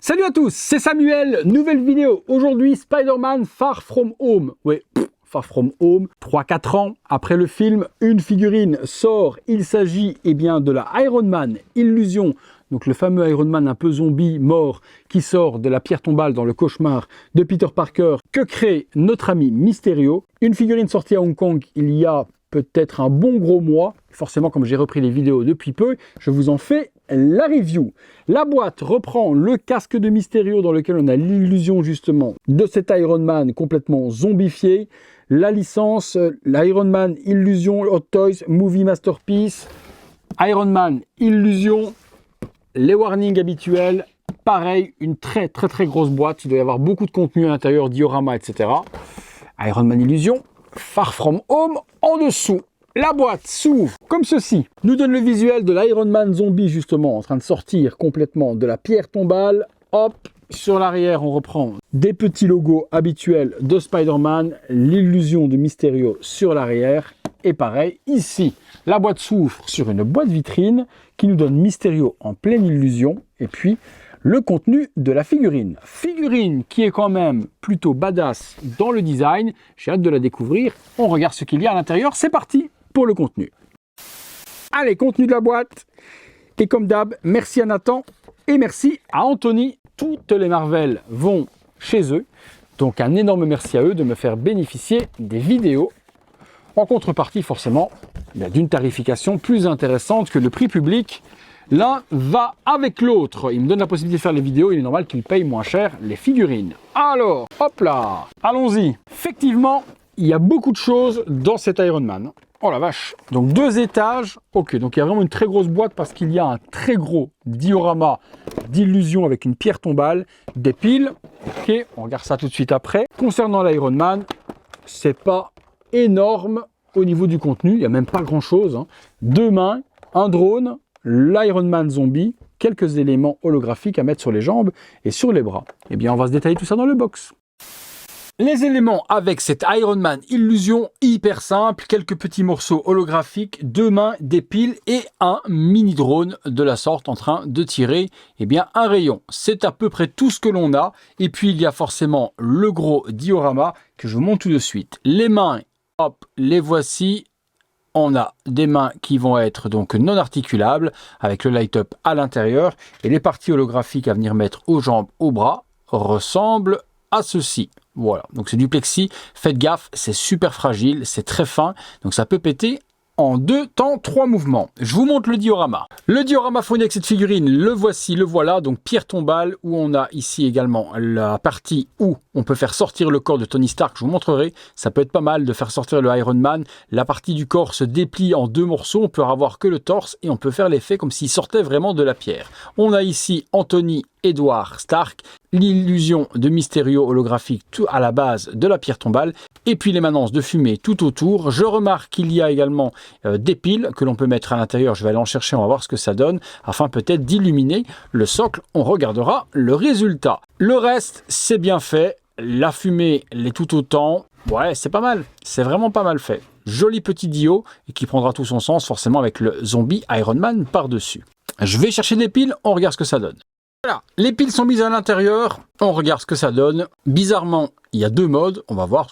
Salut à tous, c'est Samuel, nouvelle vidéo. Aujourd'hui, Spider-Man Far From Home. Oui, Far From Home. 3-4 ans après le film, une figurine sort. Il s'agit de la Iron Man Illusion. Donc le fameux Iron Man un peu zombie mort qui sort de la pierre tombale dans le cauchemar de Peter Parker que crée notre ami Mysterio. Une figurine sortie à Hong Kong il y a peut-être un bon gros mois. Forcément, comme j'ai repris les vidéos depuis peu, je vous en fais la review. La boîte reprend le casque de Mysterio dans lequel on a l'illusion justement de cet Iron Man complètement zombifié. La licence, l'Iron Man Illusion Hot Toys Movie Masterpiece, Iron Man Illusion, les warnings habituels. Pareil, une très grosse boîte. Il doit y avoir beaucoup de contenu à l'intérieur, diorama, etc. Iron Man Illusion, Far From Home en dessous. La boîte s'ouvre comme ceci, nous donne le visuel de l'Iron Man zombie justement en train de sortir complètement de la pierre tombale. Hop, sur l'arrière on reprend des petits logos habituels de Spider-Man, l'illusion de Mysterio sur l'arrière. Et pareil ici, la boîte s'ouvre sur une boîte vitrine qui nous donne Mysterio en pleine illusion et puis le contenu de la figurine. Figurine qui est quand même plutôt badass dans le design. J'ai hâte de la découvrir. On regarde ce qu'il y a à l'intérieur. C'est parti pour le contenu. Allez, contenu de la boîte. Et comme d'hab, merci à Nathan et merci à Anthony. Toutes les Marvel vont chez eux. Donc un énorme merci à eux de me faire bénéficier des vidéos. En contrepartie, forcément, d'une tarification plus intéressante que le prix public. L'un va avec l'autre. Il me donne la possibilité de faire les vidéos. Il est normal qu'il paye moins cher les figurines. Alors, hop là, allons-y. Effectivement, il y a beaucoup de choses dans cet Iron Man. Oh la vache. Donc 2 étages. Ok, donc il y a vraiment une très grosse boîte parce qu'il y a un très gros diorama d'illusion avec une pierre tombale, des piles. Ok, on regarde ça tout de suite après. Concernant l'Iron Man, c'est pas énorme au niveau du contenu. Il n'y a même pas grand-chose. 2 mains, un drone, l'Iron Man zombie, quelques éléments holographiques à mettre sur les jambes et sur les bras. Eh bien, on va se détailler tout ça dans le box. Les éléments avec cette Iron Man Illusion, hyper simple, quelques petits morceaux holographiques, 2 mains, des piles et un mini drone de la sorte en train de tirer un rayon. C'est à peu près tout ce que l'on a. Et puis il y a forcément le gros diorama que je vous montre tout de suite. Les mains, hop, les voici. On a des mains qui vont être donc non articulables avec le light-up à l'intérieur et les parties holographiques à venir mettre aux jambes, aux bras ressemblent à ceci. Voilà, donc c'est du plexi. Faites gaffe, c'est super fragile, c'est très fin, donc ça peut péter en 2 temps 3 mouvements. Je vous montre le diorama. Le diorama fourni avec cette figurine, le voici, le voilà. Donc pierre tombale où on a ici également la partie où on peut faire sortir le corps de Tony Stark. Je vous montrerai, ça peut être pas mal de faire sortir le Iron Man. La partie du corps se déplie en 2 morceaux. On peut avoir que le torse et on peut faire l'effet comme s'il sortait vraiment de la pierre. On a ici Anthony Edward Stark, l'illusion de Mysterio holographique tout à la base de la pierre tombale et puis l'émanence de fumée tout autour. Je remarque qu'il y a également des piles que l'on peut mettre à l'intérieur. Je vais aller en chercher, on va voir ce que ça donne afin peut-être d'illuminer le socle. On regardera le résultat. Le reste, c'est bien fait. La fumée l'est tout autant. Ouais, c'est pas mal. C'est vraiment pas mal fait. Joli petit dio et qui prendra tout son sens forcément avec le zombie Iron Man par-dessus. Je vais chercher des piles, on regarde ce que ça donne. Voilà, les piles sont mises à l'intérieur, on regarde ce que ça donne. Bizarrement, il y a 2 modes, on va voir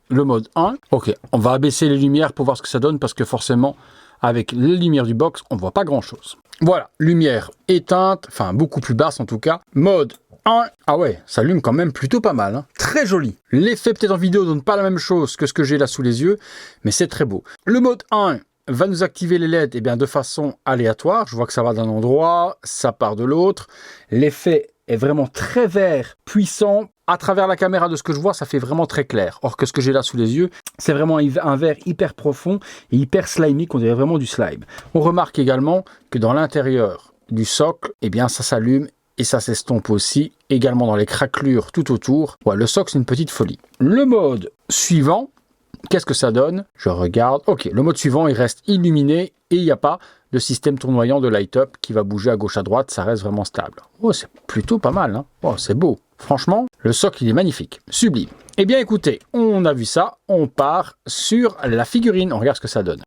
le mode 1. Ok, on va abaisser les lumières pour voir ce que ça donne parce que forcément, avec les lumières du box, on ne voit pas grand-chose. Voilà, lumière éteinte, enfin beaucoup plus basse en tout cas. Mode 1, ah ouais, ça allume quand même plutôt pas mal, très joli. L'effet peut-être en vidéo donne pas la même chose que ce que j'ai là sous les yeux, mais c'est très beau. Le mode 1 va nous activer les LED de façon aléatoire. Je vois que ça va d'un endroit, ça part de l'autre. L'effet est vraiment très vert, puissant. À travers la caméra de ce que je vois, ça fait vraiment très clair. Or que ce que j'ai là sous les yeux, c'est vraiment un vert hyper profond et hyper slimy, qu'on dirait vraiment du slime. On remarque également que dans l'intérieur du socle, ça s'allume et ça s'estompe aussi, également dans les craquelures tout autour. Ouais, le socle, c'est une petite folie. Le mode suivant, qu'est-ce que ça donne? Je regarde. Ok, le mode suivant, il reste illuminé et il n'y a pas de système tournoyant de light-up qui va bouger à gauche à droite. Ça reste vraiment stable. Oh, c'est plutôt pas mal. Oh, c'est beau. Franchement, le socle, il est magnifique. Sublime. Eh bien, écoutez, on a vu ça. On part sur la figurine. On regarde ce que ça donne.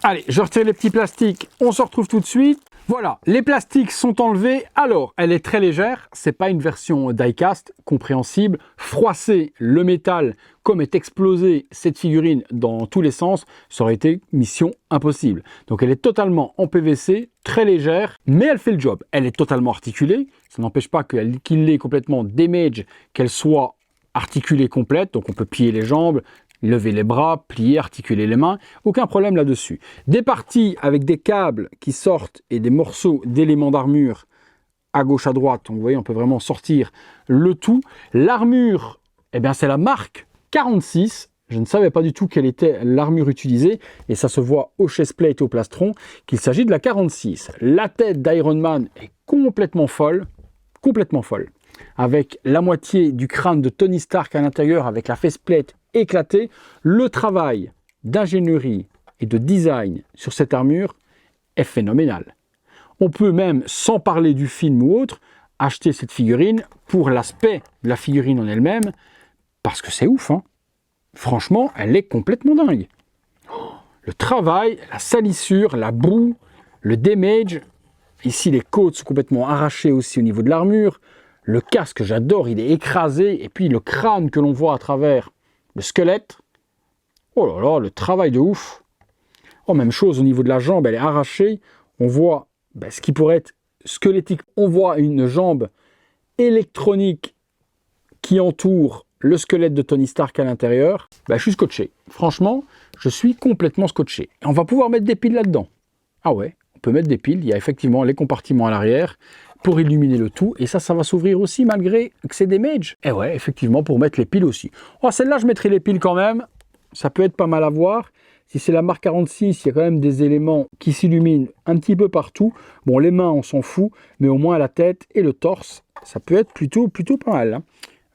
Allez, je retire les petits plastiques. On se retrouve tout de suite. Voilà, les plastiques sont enlevés. Alors, elle est très légère, c'est pas une version die-cast, compréhensible. Froisser le métal comme est explosé cette figurine dans tous les sens, ça aurait été mission impossible. Donc elle est totalement en PVC, très légère, mais elle fait le job. Elle est totalement articulée, ça n'empêche pas qu'il l'ait complètement damage, qu'elle soit articulée complète, donc on peut plier les jambes, lever les bras, plier, articuler les mains, aucun problème là-dessus. Des parties avec des câbles qui sortent et des morceaux d'éléments d'armure à gauche, à droite, donc vous voyez, on peut vraiment sortir le tout. L'armure, eh bien c'est la marque 46, je ne savais pas du tout quelle était l'armure utilisée, et ça se voit au chestplate et au plastron, qu'il s'agit de la 46. La tête d'Iron Man est complètement folle, avec la moitié du crâne de Tony Stark à l'intérieur, avec la faceplate éclatée. Le travail d'ingénierie et de design sur cette armure est phénoménal. On peut même, sans parler du film ou autre, acheter cette figurine pour l'aspect de la figurine en elle-même, parce que c'est ouf, hein. Franchement, elle est complètement dingue. Le travail, la salissure, la boue, le damage. Ici, les côtes sont complètement arrachées aussi au niveau de l'armure. Le casque, j'adore, il est écrasé. Et puis le crâne que l'on voit à travers le squelette. Oh là là, le travail de ouf. Oh, même chose au niveau de la jambe, elle est arrachée. On voit ce qui pourrait être squelettique. On voit une jambe électronique qui entoure le squelette de Tony Stark à l'intérieur. Je suis scotché. Franchement, je suis complètement scotché. Et on va pouvoir mettre des piles là-dedans. Ah ouais, on peut mettre des piles. Il y a effectivement les compartiments à l'arrière pour illuminer le tout. Et ça va s'ouvrir aussi malgré que c'est des mages. Et ouais, effectivement, pour mettre les piles aussi. Oh, celle-là, je mettrai les piles quand même. Ça peut être pas mal à voir. Si c'est la marque 46, il y a quand même des éléments qui s'illuminent un petit peu partout. Bon, les mains, on s'en fout. Mais au moins la tête et le torse, ça peut être plutôt pas mal, hein.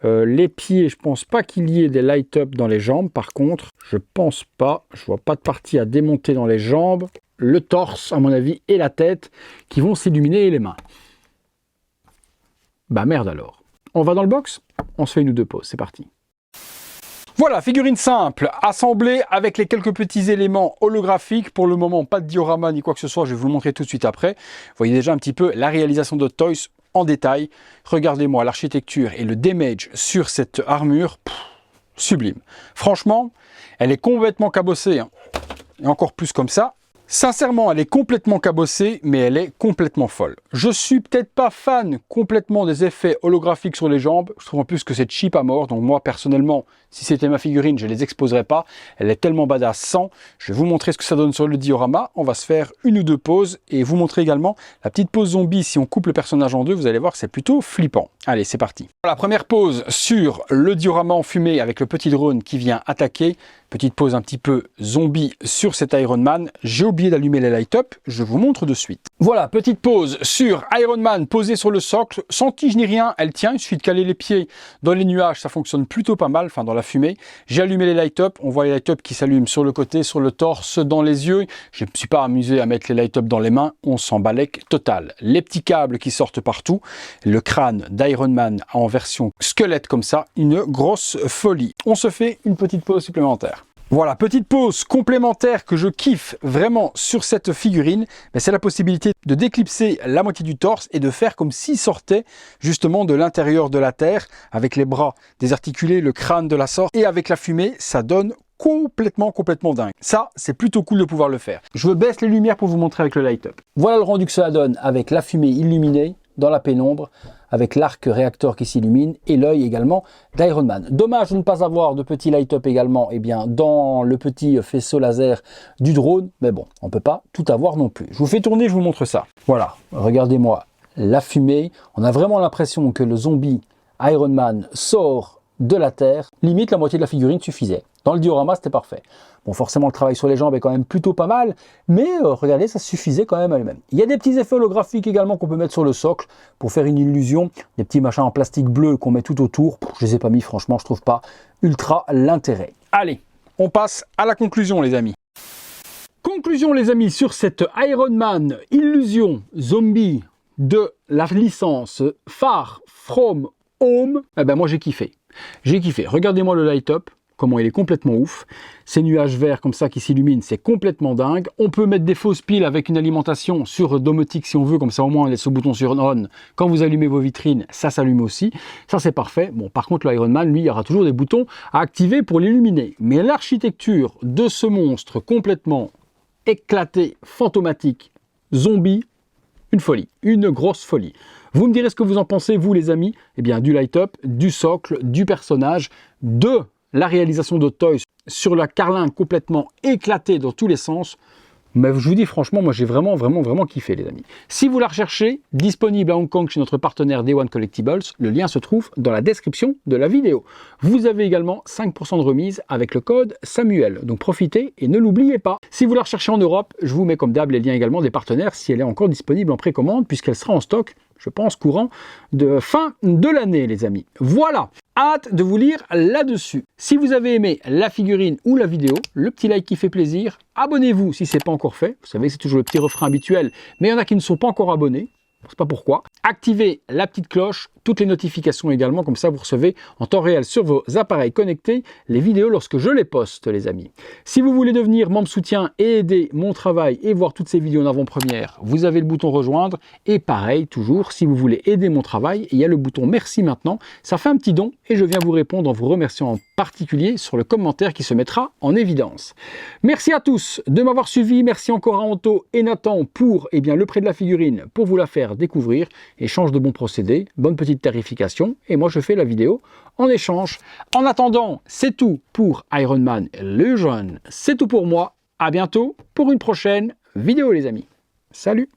Les pieds, je pense pas qu'il y ait des light-up dans les jambes. Par contre, je pense pas. Je vois pas de partie à démonter dans les jambes. Le torse, à mon avis, et la tête qui vont s'illuminer, et les mains. Bah merde alors. On va dans le box. On se fait une ou deux pauses. C'est parti. Voilà, figurine simple, assemblée avec les quelques petits éléments holographiques. Pour le moment, pas de diorama ni quoi que ce soit. Je vais vous le montrer tout de suite après. Vous voyez déjà un petit peu la réalisation de Toys en détail. Regardez-moi l'architecture et le damage sur cette armure. Sublime. Franchement, elle est complètement cabossée, hein. Et encore plus comme ça. Sincèrement, elle est complètement cabossée, mais elle est complètement folle. Je suis peut-être pas fan complètement des effets holographiques sur les jambes. Je trouve en plus que c'est cheap à mort. Donc moi, personnellement, si c'était ma figurine, je les exposerais pas. Elle est tellement badass sans. Je vais vous montrer ce que ça donne sur le diorama. On va se faire une ou deux pauses et vous montrer également la petite pause zombie. Si on coupe le personnage en deux, vous allez voir que c'est plutôt flippant. Allez, c'est parti. La première pause sur le diorama en fumée avec le petit drone qui vient attaquer. Petite pause un petit peu zombie sur cet Iron Man. J'ai oublié d'allumer les light-up, je vous montre de suite. Voilà, petite pause sur Iron Man posé sur le socle, sans tige ni rien, elle tient, il suffit de caler les pieds dans les nuages, ça fonctionne plutôt pas mal, enfin dans la fumée. J'ai allumé les light-up, on voit les light-up qui s'allument sur le côté, sur le torse, dans les yeux. Je ne me suis pas amusé à mettre les light-up dans les mains, on s'en balèque total. Les petits câbles qui sortent partout, le crâne d'Iron Man en version squelette comme ça, une grosse folie. On se fait une petite pause supplémentaire. Voilà, petite pause complémentaire que je kiffe vraiment sur cette figurine, c'est la possibilité de déclipser la moitié du torse et de faire comme s'il sortait justement de l'intérieur de la terre, avec les bras désarticulés, le crâne de la sorte, et avec la fumée, ça donne complètement dingue. Ça, c'est plutôt cool de pouvoir le faire. Je baisse les lumières pour vous montrer avec le light-up. Voilà le rendu que cela donne avec la fumée illuminée dans la pénombre, avec l'arc réacteur qui s'illumine et l'œil également d'Iron Man. Dommage de ne pas avoir de petit light-up également dans le petit faisceau laser du drone, mais bon, on ne peut pas tout avoir non plus. Je vous fais tourner, je vous montre ça. Voilà, regardez-moi la fumée. On a vraiment l'impression que le zombie Iron Man sort de la terre. Limite, la moitié de la figurine suffisait. Dans le diorama, c'était parfait. Bon, forcément, le travail sur les jambes est quand même plutôt pas mal, mais regardez, ça suffisait quand même à lui-même. Il y a des petits effets holographiques également qu'on peut mettre sur le socle pour faire une illusion. Des petits machins en plastique bleu qu'on met tout autour. Je les ai pas mis, franchement, je trouve pas ultra l'intérêt. Allez, on passe à la conclusion, les amis. Conclusion, les amis, sur cette Iron Man Illusion Zombie de la licence Far From Home. Eh ben, moi, j'ai kiffé. J'ai kiffé. Regardez-moi le light-up. comment il est complètement ouf. Ces nuages verts comme ça qui s'illuminent, c'est complètement dingue. On peut mettre des fausses piles avec une alimentation sur domotique si on veut, comme ça au moins on laisse ce bouton sur on. Quand vous allumez vos vitrines, ça s'allume aussi. Ça c'est parfait. Bon, par contre, l'Iron Man, lui, il y aura toujours des boutons à activer pour l'illuminer. Mais l'architecture de ce monstre complètement éclaté, fantomatique, zombie, une folie, une grosse folie. Vous me direz ce que vous en pensez, vous les amis. Eh bien, du light-up, du socle, du personnage, de la réalisation de Toys sur la carlingue complètement éclatée dans tous les sens. Mais je vous dis franchement, moi j'ai vraiment kiffé les amis. Si vous la recherchez, disponible à Hong Kong chez notre partenaire Day One Collectibles, le lien se trouve dans la description de la vidéo. Vous avez également 5% de remise avec le code Samuel, donc profitez et ne l'oubliez pas. Si vous la recherchez en Europe, je vous mets comme d'hab les liens également des partenaires si elle est encore disponible en précommande puisqu'elle sera en stock, je pense, courant de fin de l'année les amis. Voilà, hâte de vous lire là-dessus. Si vous avez aimé la figurine ou la vidéo, le petit like qui fait plaisir, abonnez-vous si ce n'est pas encore fait. Vous savez, c'est toujours le petit refrain habituel, mais il y en a qui ne sont pas encore abonnés. Je ne sais pas pourquoi. Activez la petite cloche, toutes les notifications également, comme ça vous recevez en temps réel sur vos appareils connectés les vidéos lorsque je les poste les amis. Si vous voulez devenir membre soutien et aider mon travail et voir toutes ces vidéos en avant-première, vous avez le bouton rejoindre et pareil toujours, si vous voulez aider mon travail, il y a le bouton merci maintenant, ça fait un petit don et je viens vous répondre en vous remerciant en particulier sur le commentaire qui se mettra en évidence. Merci à tous de m'avoir suivi, merci encore à Anto et Nathan pour le prêt de la figurine pour vous la faire découvrir. Échange de bons procédés, bonne petite tarification et moi je fais la vidéo en échange. En attendant, c'est tout pour Iron Man le jeune, c'est tout pour moi. À bientôt pour une prochaine vidéo les amis. Salut!